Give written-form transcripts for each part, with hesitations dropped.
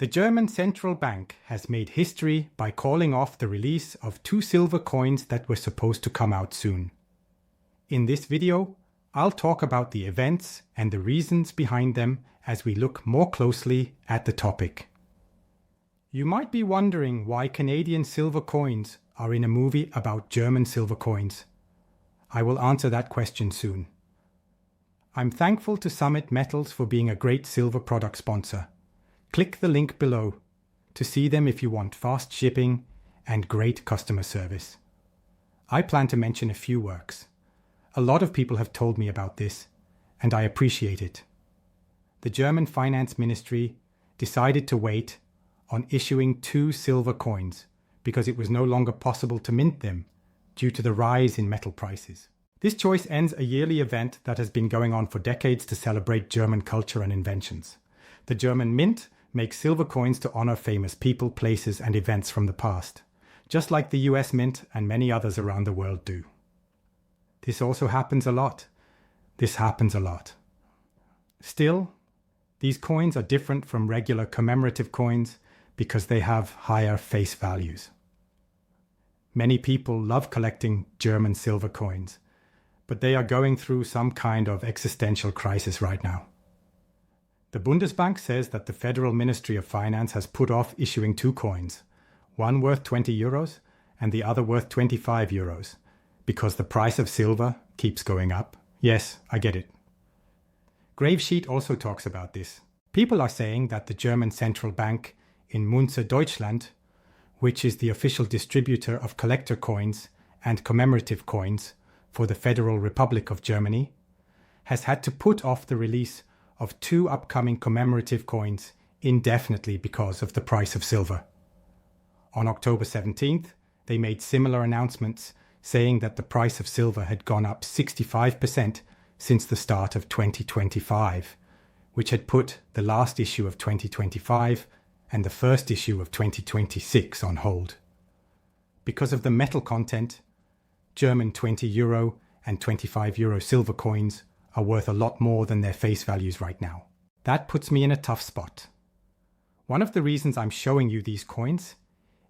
The German central bank has made history by calling off the release of 2 silver coins that were supposed to come out soon. In this video, I'll talk about the events and the reasons behind them as we look more closely at the topic. You might be wondering why Canadian silver coins are in a movie about German silver coins. I will answer that question soon. I'm thankful to Summit Metals for being a great silver product sponsor. Click the link below to see them if you want fast shipping and great customer service. I plan to mention a few works. A lot of people have told me about this, and I appreciate it. The German Finance Ministry decided to wait on issuing 2 silver coins because it was no longer possible to mint them due to the rise in metal prices. This choice ends a yearly event that has been going on for decades to celebrate German culture and inventions. The German Mint makes silver coins to honor famous people, places, and events from the past, just like the US Mint and many others around the world do. This also happens a lot. This happens a lot. Still, these coins are different from regular commemorative coins because they have higher face values. Many people love collecting German silver coins, but they are going through some kind of existential crisis right now. The Bundesbank says that the Federal Ministry of Finance has put off issuing 2 coins, one worth 20 euros and the other worth 25 euros, because the price of silver keeps going up. Yes, I get it. Gravesheet also talks about this. People are saying that the German central bank in Münze Deutschland, which is the official distributor of collector coins and commemorative coins for the Federal Republic of Germany, has had to put off the release of 2 upcoming commemorative coins indefinitely because of the price of silver. On October 17th, they made similar announcements saying that the price of silver had gone up 65% since the start of 2025, which had put the last issue of 2025 and the first issue of 2026 on hold. Because of the metal content, German 20 euro and 25 euro silver coins are worth a lot more than their face values right now. That puts me in a tough spot. One of the reasons I'm showing you these coins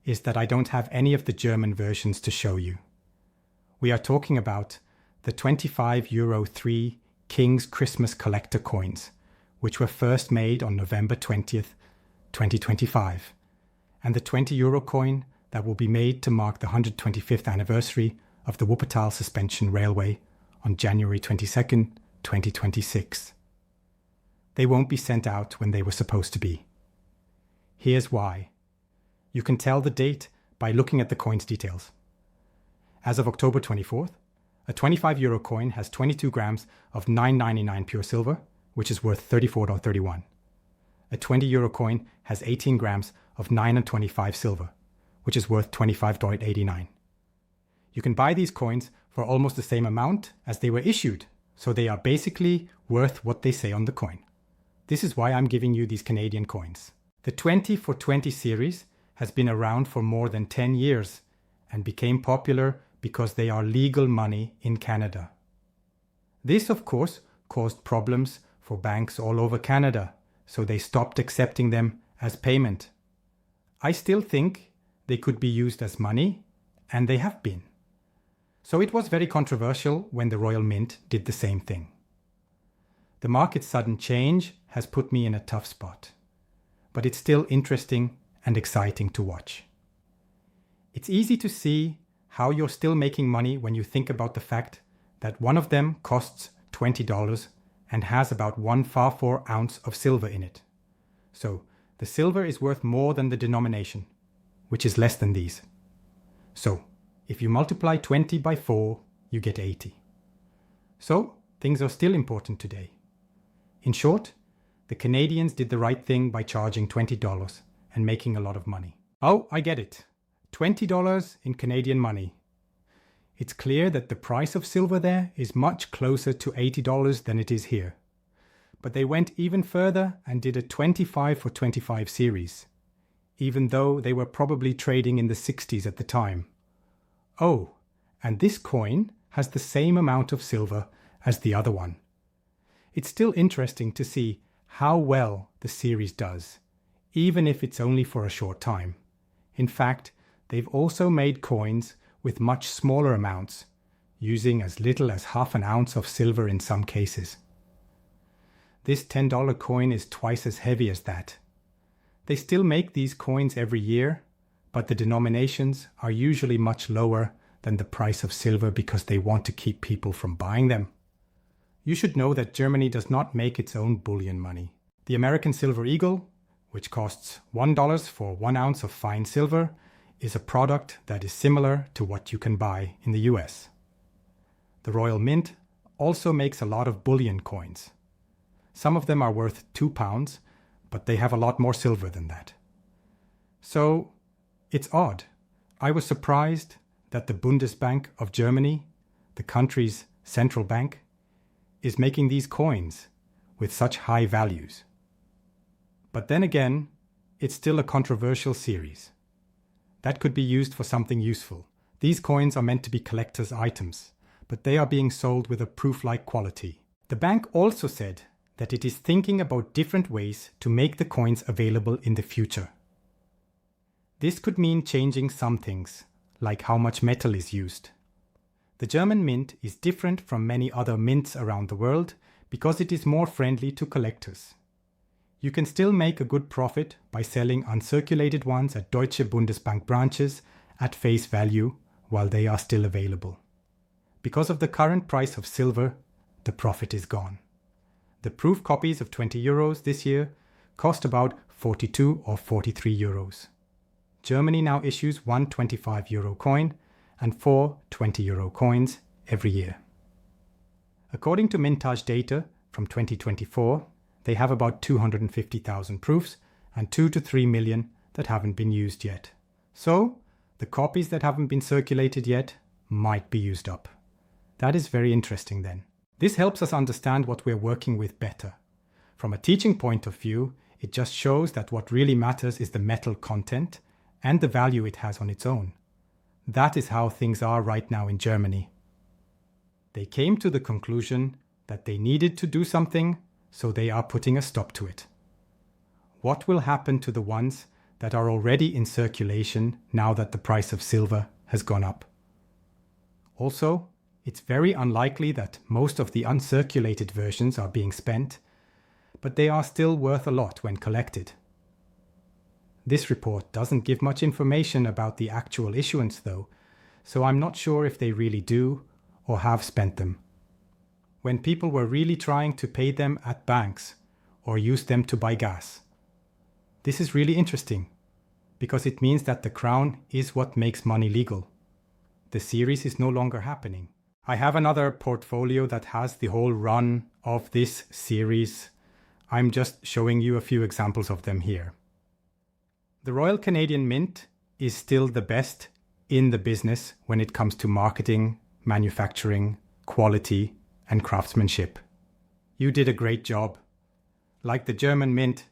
is that I don't have any of the German versions to show you. We are talking about the 25 euro 3 King's Christmas Collector coins, which were first made on November 20th, 2025, and the 20 euro coin that will be made to mark the 125th anniversary of the Wuppertal Suspension Railway on January 22nd, 2026. They won't be sent out when they were supposed to be. Here's why. You can tell the date by looking at the coin's details. As of October 24th, a 25 euro coin has 22 grams of 9.99 pure silver, which is worth $34.31. A 20 euro coin has 18 grams of 9.25 silver, which is worth $25.89. You can buy these coins for almost the same amount as they were issued, so they are basically worth what they say on the coin. This is why I'm giving you these Canadian coins. The 20 for 20 series has been around for more than 10 years and became popular because they are legal money in Canada. This, of course, caused problems for banks all over Canada, so they stopped accepting them as payment. I still think they could be used as money, and they have been. So it was very controversial when the Royal Mint did the same thing. The market's sudden change has put me in a tough spot, but it's still interesting and exciting to watch. It's easy to see how you're still making money when you think about the fact that one of them costs $20 and has about 1 far-4 ounce of silver in it. So the silver is worth more than the denomination, which is less than these. So if you multiply 20 by 4, you get 80. So things are still important today. In short, the Canadians did the right thing by charging $20 and making a lot of money. Oh, I get it. $20 in Canadian money. It's clear that the price of silver there is much closer to $80 than it is here. But they went even further and did a 25 for 25 series, even though they were probably trading in the 60s at the time. Oh, and this coin has the same amount of silver as the other one. It's still interesting to see how well the series does, even if it's only for a short time. In fact, they've also made coins with much smaller amounts, using as little as half an ounce of silver in some cases. This $10 coin is twice as heavy as that. They still make these coins every year, but the denominations are usually much lower than the price of silver because they want to keep people from buying them. You should know that Germany does not make its own bullion money. The American Silver Eagle, which costs $1 for 1 ounce of fine silver, is a product that is similar to what you can buy in the US. The Royal Mint also makes a lot of bullion coins. Some of them are worth £2, but they have a lot more silver than that. So, it's odd. I was surprised that the Bundesbank of Germany, the country's central bank, is making these coins with such high values. But then again, it's still a controversial series. That could be used for something useful. These coins are meant to be collector's items, but they are being sold with a proof-like quality. The bank also said that it is thinking about different ways to make the coins available in the future. This could mean changing some things, like how much metal is used. The German mint is different from many other mints around the world because it is more friendly to collectors. You can still make a good profit by selling uncirculated ones at Deutsche Bundesbank branches at face value while they are still available. Because of the current price of silver, the profit is gone. The proof copies of €20 this year cost about 42 or 43 euros. Germany now issues one €25 coin and 4 €20 coins every year. According to Mintage data from 2024, they have about 250,000 proofs and 2 to 3 million that haven't been used yet. So, the copies that haven't been circulated yet might be used up. That is very interesting then. This helps us understand what we're working with better. From a teaching point of view, it just shows that what really matters is the metal content and the value it has on its own. That is how things are right now in Germany. They came to the conclusion that they needed to do something, so they are putting a stop to it. What will happen to the ones that are already in circulation now that the price of silver has gone up? Also, it's very unlikely that most of the uncirculated versions are being spent, but they are still worth a lot when collected. This report doesn't give much information about the actual issuance though, so I'm not sure if they really do or have spent them. When people were really trying to pay them at banks or use them to buy gas. This is really interesting because it means that the crown is what makes money legal. The series is no longer happening. I have another portfolio that has the whole run of this series. I'm just showing you a few examples of them here. The Royal Canadian Mint is still the best in the business when it comes to marketing, manufacturing, quality, and craftsmanship. You did a great job. Like the German Mint,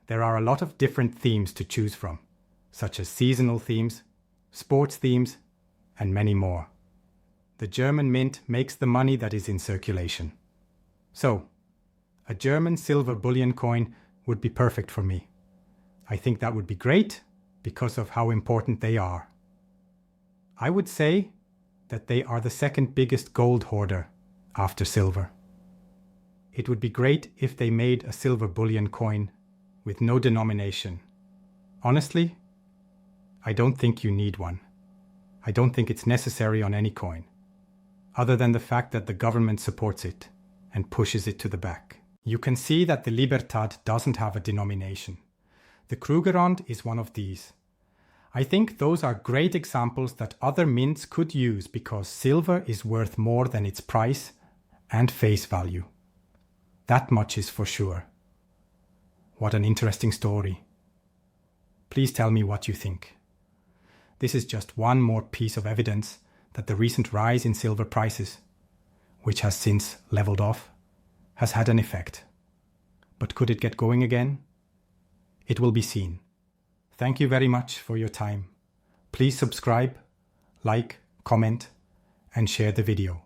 there are a lot of different themes to choose from, such as seasonal themes, sports themes, and many more. The German Mint makes the money that is in circulation. So, a German silver bullion coin would be perfect for me. I think that would be great because of how important they are. I would say that they are the second biggest gold hoarder after silver. It would be great if they made a silver bullion coin with no denomination. Honestly, I don't think you need one. I don't think it's necessary on any coin, other than the fact that the government supports it and pushes it to the back. You can see that the Libertad doesn't have a denomination. The Krugerrand is one of these. I think those are great examples that other mints could use because silver is worth more than its price and face value. That much is for sure. What an interesting story. Please tell me what you think. This is just one more piece of evidence that the recent rise in silver prices, which has since leveled off, has had an effect. But could it get going again? It will be seen. Thank you very much for your time. Please subscribe, like, comment, and share the video.